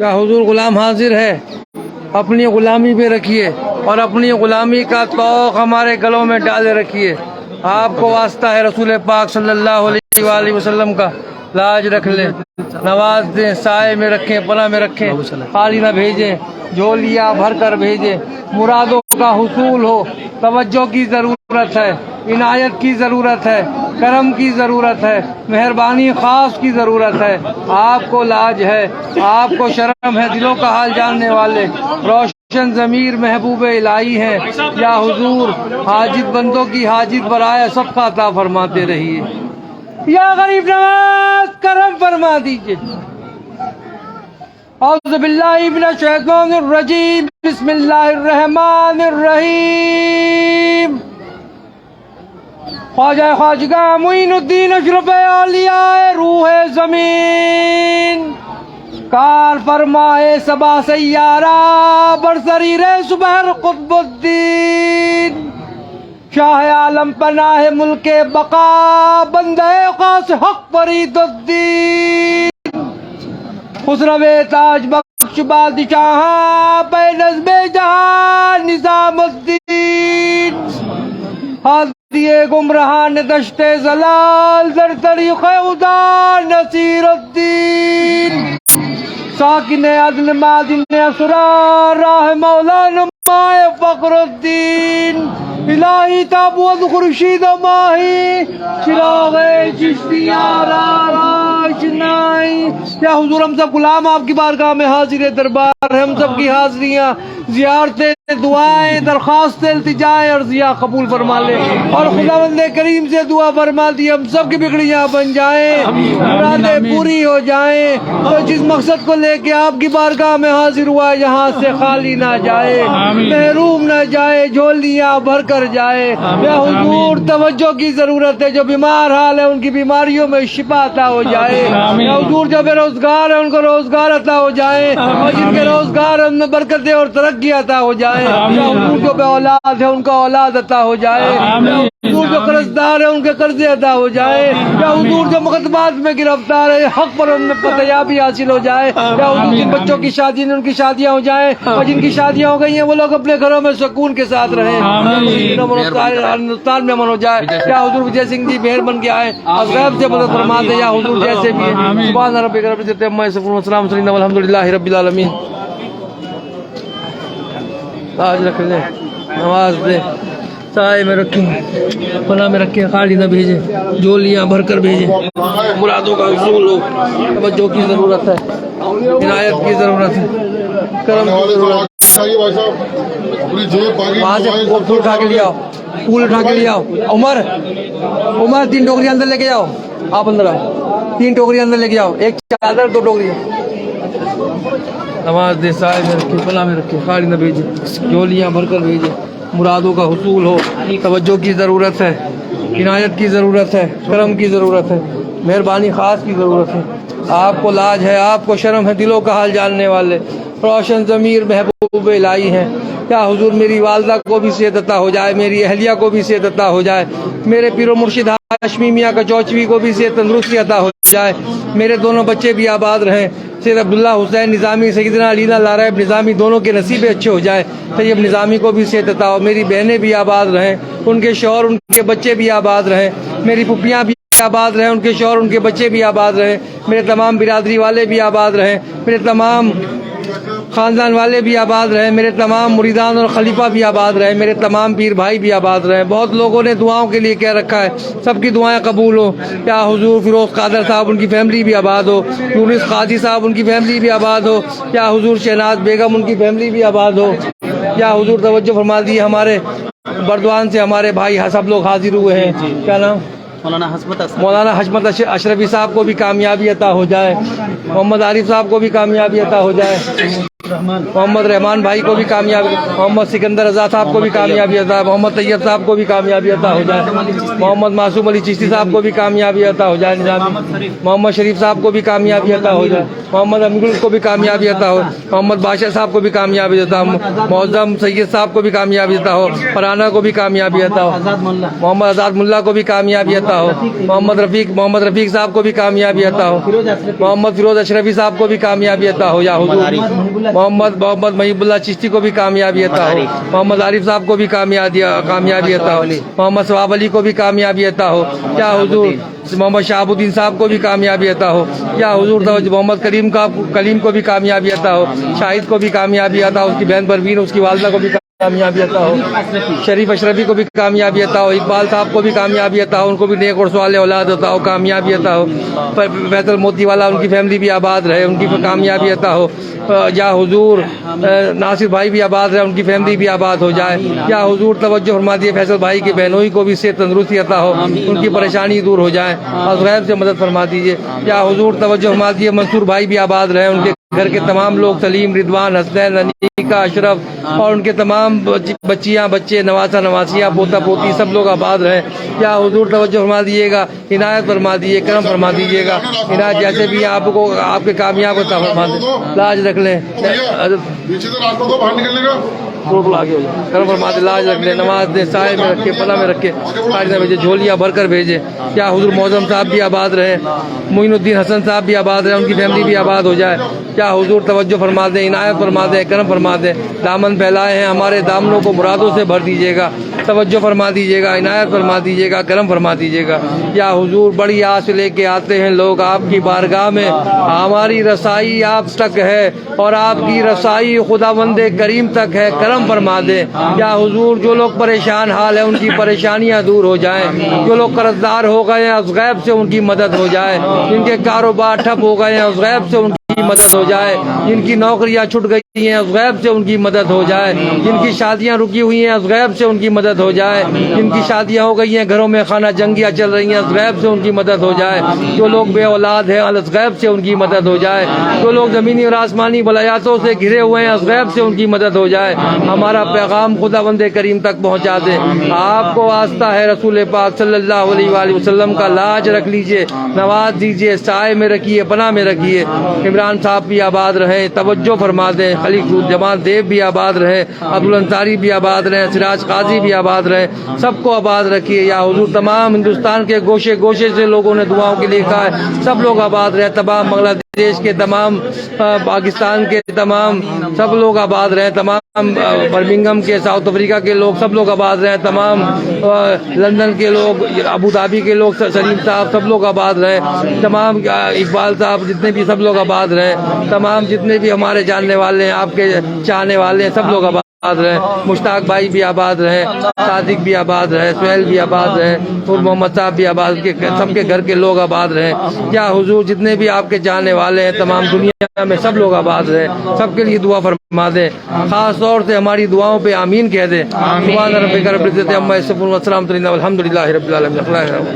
या हुजूर गुलाम हाजिर है, अपनी गुलामी पे रखिए और अपनी गुलामी का तौक हमारे गलों में डाले रखिए। आपको वास्ता है रसूल पाक सल्लल्लाहु अलैहि वसल्लम का, लाज रख ले, नवाज दें, साए में रखें, पनाह में रखें, खाली ना भेजें, झोलियाँ भर कर भेजें। मुरादों का हुसूल हो, तवज्जो की ज़रूरत है, इनायत की ज़रूरत है, करम की ज़रूरत है, मेहरबानी ख़ास की ज़रूरत है। आपको लाज है, आपको शर्म है, दिलों का हाल जानने वाले रोशन ज़मीर महबूब इलाही हैं। या हुजूर हाजित बंदों की हाजित बराए सबका अता फरमाते रहिए। या गरीब नवाज करम फरमा दीजिए। औज़ु बिल्लाहि मिनश शैतानिर रजीम, बिस्मिल्लाहिर रहमानिर रहीम। ख्वाजा ख्वाजगा मुइनुद्दीन अशरफ औलिया रूह ज़मीन, कार फरमाए सबा सैयारा बरसरीर सुबहर कुतुबुद्दीन, शाह आलम पनाह मुल्के बका बंदे खास हक फरीदुद्दीन, खुसरवे ताज बख्श बादशाह बेनज़्मे जहां निज़ामुद्दीन, हादिए गुमराहान दश्ते जलाल दर तरीक़े उदा नसीरुद्दीन, साकिन अदल मादिन असरार राह मौला नुमाए फखरुद्दीन, इलाही ताबूत खुर्शीद माही चिराग़े चिश्तिया रोशनाई। या हुजूर हम सब गुलाम आपकी बारगाह में हाजिर दरबार है, हम सब की हाजिरियाँ ज़ियारतें दुआएं दरख्वास्त इल्तिजाएं और ज़िया कबूल फरमा ले और खुदावंद करीम से दुआ फरमा दी हम सब की बिगड़ियाँ बन जाएं, मुरादें पूरी हो जाएं, तो जिस मकसद को लेके आपकी बारगाह में हाजिर हुआ है यहाँ से खाली ना जाए, महरूम ना जाए, झोलियाँ भर कर जाए। या हुजूर तवज्जो की जरूरत है, जो बीमार हाल है उनकी बीमारियों में शिफा अता हो जाए। या हुजूर जो बेरोजगार है उनको रोजगार अता हो जाए और जिनके रोजगार उनमें बरकतें और तरक्की अता हो जाए। या हुजूर जो बे औलाद है उनको औलाद अता हो जाए। हुजूर जो कर्जदार है उनके कर्जे अदा हो जाए। या हुजूर जो मुकदमात में गिरफ्तार है हक पर उनमें फतयाबी हासिल हो जाए। या हुजूर जिन बच्चों की शादी नहीं उनकी शादियां हो जाए और जिनकी शादियां हो गई हैं वो लोग अपने घरों में सुकून के साथ रहें, हिंदुस्तान में अमन हो जाए। या हुजूर विजय सिंह जी मेहर बन के आए और गैब से मदद फरमा दे। या हुजूर जैसे भी है सुभान रब्बिक रब्बिल इज्जति अम्मा यसिफून व सलामुन अलैहि वल्हम्दुलिल्लाहि रब्बिल आलमीन। आज रख ले, नवाज दे, साए में रखें, पनाह में रखें, खाली न भेजे, झोलियाँ भर कर भेजे। मुरादों का हुसूल हो, तवज्जो की ज़रूरत है, इनायत की ज़रूरत है, करम की ज़रूरत है। वहाँ से फूल उठा के ले आओ, फूल उठा के ले आओ। उमर 3 टोकरी अंदर लेके जाओ, आप अंदर आओ, 3 टोकरी अंदर लेके जाओ, 1 चादर 2 टोकरी। नमाज दे, साए में रखे, पनाह में रखे, खाली न भेजे, झोलियाँ भर कर भेजे। मुरादों का हुसूल हो, तवज्जो की ज़रूरत है, इनायत की ज़रूरत है, करम की ज़रूरत है, मेहरबानी ख़ास की ज़रूरत है। आपको लाज है, आपको शर्म है, दिलों का हाल जानने वाले रोशन ज़मीर महबूब इलाही हैं। क्या हुजूर मेरी वालदा को भी सेहत अता हो जाए, मेरी अहलिया को भी सेहत अता हो जाए, मेरे पीरो मुर्शिद हाशमी मियाँ का चौचवी को भी सेहत तंदुरुस्ती अता हो जाए, मेरे दोनों बच्चे भी आबाद रहें, सैयद अब्दुल्ला हुसैन निज़ामी, सैयदना अलीना लारैब निज़ामी दोनों के नसीबे अच्छे हो जाए, तैयब निज़ामी को भी सेहत अता हो, मेरी बहनें भी आबाद रहें, उनके शौहर उनके बच्चे भी आबाद रहें, मेरी पुप्पियाँ भी आबाद रहें, उनके शौहर उनके बच्चे भी आबाद रहें, मेरे तमाम बिरादरी वाले भी आबाद रहें, मेरे तमाम ख़ानदान वाले भी आबाद रहें, मेरे तमाम मुरीदान और खलीफा भी आबाद रहें, मेरे तमाम पीर भाई भी आबाद रहें। बहुत लोगों ने दुआओं के लिए कह रखा है, सबकी दुआएं कबूल हो। या हुजूर फिरोज़ कादर साहब उनकी फैमिली भी आबाद हो, यूनिस काजी साहब उनकी फैमिली भी आबाद हो। या हुजूर शहनाज बेगम उनकी फैमिली भी आबाद हो। या हुजूर तवज्जो फरमा दी, हमारे बर्दवान से हमारे भाई सब लोग हाजिर हुए हैं, क्या नाम मौलाना हशमत अशरफी साहब को भी कामयाबी अता हो जाए, मोहम्मद आरिफ साहब को भी कामयाबी अता हो जाए, मोहम्मद रहमान भाई को भी कामयाबी, मोहम्मद सिकंदर रजा साहब को भी कामयाबी अता, मोहम्मद तैयब साहब को भी कामयाबी अता हो जाए, मोहम्मद मासूम अली चिश्ती साहब को भी कामयाबी अता हो जाए, निज़ामी मोहम्मद शरीफ साहब को भी कामयाबी अता हो जाए, मोहम्मद अमीरुल को भी कामयाबी अता हो, मोहम्मद बादशाह साहब को भी कामयाबी अता हो, मौज़म सैयद साहब को भी कामयाबी अता हो, फराना को भी कामयाबी अता हो, मोहम्मद आज़ाद मुल्ला को भी कामयाबी अता عطا ہو. محمد رفیق صاحب کو بھی کامیابی عطا ہو. محمد فیروز اشرفی صاحب کو بھی کامیابی عطا ہو یا حضور. محمد محیب اللہ چشتی کو بھی کامیابی عطا ہو. محمد عارف صاحب کو بھی کامیابی عطا ہو. محمد ثواب علی کو بھی کامیابی عطا ہو یا حضور. محمد شہاب الدین صاحب کو بھی کامیابی عطا ہو یا حضور. محمد کلیم کو بھی کامیابی عطا ہو. شاہد کو بھی کامیابی عطا ہو. اس کی بہن پروین اس کی والدہ کو بھی کامیابی عطا ہو. شریف اشرفی کو بھی کامیابی عطا ہو. اقبال صاحب کو بھی کامیابی عطا ہو. ان کو بھی نیک اور صالح اولاد عطا ہو. کامیابی عطا ہو. فیصل موتی والا ان کی فیملی بھی آباد رہے. ان کی کامیابی عطا ہو یا حضور. ناصر بھائی بھی آباد رہے. ان کی فیملی بھی آباد ہو جائے یا حضور. توجہ فرما دیے فیصل بھائی کی بہنوئی کو بھی صحت تندرستی عطا ہو. ان کی پریشانی دور ہو جائے. اور غیب سے مدد فرما دیجیے یا حضور. توجہ فرما دیے منصور بھائی بھی آباد رہے. ان کے گھر کے تمام لوگ سلیم رضوان حسنین انیکا اشرف اور ان کے تمام بچیاں بچے نواسا نواسیاں پوتا پوتی سب لوگ آباد رہیں یا حضور. توجہ فرما دیجیے گا. عنایت فرما دیجیے کرم فرما دیجیے گا. عنایت جیسے بھی آپ کو آپ کے کامیاب عطا فرما دیں. لاج رکھ لیں. کرم فرما دے. لاج رکھ لیں. نماز دیں. سائے میں رکھے پناہ میں رکھے. بھیجے جھولیاں بھر کر بھیجے یا حضور. معظم صاحب بھی آباد رہے. معین الدین حسن صاحب بھی آباد رہے. ان کی فیملی بھی آباد ہو جائے یا حضور. توجہ فرما دیں. عنایت فرما دیں. کرم فرما دیں. دامن پھیلائے ہیں ہمارے دامنوں کو مرادوں سے بھر دیجیے گا. توجہ فرما دیجیے گا. عنایت فرما دیجیے گا. کرم فرما دیجیے گا یا حضور. بڑی آس لے کے آتے ہیں لوگ آپ کی بارگاہ میں. ہماری رسائی آپ تک ہے اور آپ کی رسائی خداوند کریم تک ہے. کرم فرما دیں یا حضور. جو لوگ پریشان حال ہیں ان کی پریشانیاں دور ہو جائیں. جو لوگ قرض دار ہو گئے ہیں اس غیب سے ان کی مدد ہو جائے. جن کے کاروبار ٹھپ ہو گئے ہیں اس غیب سے ان کی مدد ہو جائے. جن کی نوکریاں چھٹ گئی ہیں اس غیب سے ان کی مدد ہو جائے. جن کی شادیاں رکی ہوئی ہیں اس غیب سے ان کی مدد ہو جائے. جن کی شادیاں ہو گئی ہیں گھروں میں خانہ جنگیاں چل رہی ہیں اس غیب سے ان کی مدد ہو جائے. جو لوگ بے اولاد ہیں اس غیب سے ان کی مدد ہو جائے. جو لوگ زمینی اور آسمانی بلایاتوں سے گھرے ہوئے ہیں اس غیب سے ان کی مدد ہو جائے. ہمارا پیغام خداوند کریم تک پہنچا دیں. آپ کو واسطہ ہے رسول پاک صلی اللہ علیہ وآلہ وسلم کا. لاج رکھ لیجئے. نواز دیجئے. سائے میں رکھیے. پناہ میں رکھیے. عمران صاحب بھی آباد رہے. توجہ فرما دیں. خلیق جمال دیو بھی آباد رہے. عبدالانصاری بھی آباد رہے. سراج قاضی بھی آباد رہے. سب کو آباد رکھیے یا حضور. تمام ہندوستان کے گوشے گوشے سے لوگوں نے دعاؤں کے لیے کہا ہے. سب لوگ آباد رہے. تمام بنگلہ دیش کے تمام پاکستان کے تمام سب لوگ آباد رہے. تمام برمنگم کے ساؤتھ افریقہ کے لوگ سب لوگ آباد رہے. تمام لندن کے لوگ ابو دھابی کے لوگ سلیم صاحب سب لوگ آباد رہے. تمام اقبال صاحب جتنے بھی سب لوگ آباد رہے. تمام جتنے بھی ہمارے جاننے والے ہیں آپ کے چاہنے والے ہیں سب لوگ آباد رہے. مشتاق بھائی بھی آباد رہے. صادق بھی آباد رہے. سہیل بھی آباد رہے. اور محمد صاحب بھی آباد کے سب کے گھر کے لوگ آباد رہے یا حضور. جتنے بھی آپ کے جاننے والے ہیں تمام دنیا میں سب لوگ آباد رہے. سب کے لیے دعا فرما دیں. خاص طور سے ہماری دعاؤں پہ آمین کہہ دیں. سبحان ربک رب العزت عما یصفون والسلام علی المرسلین والحمد للہ رب العالمین.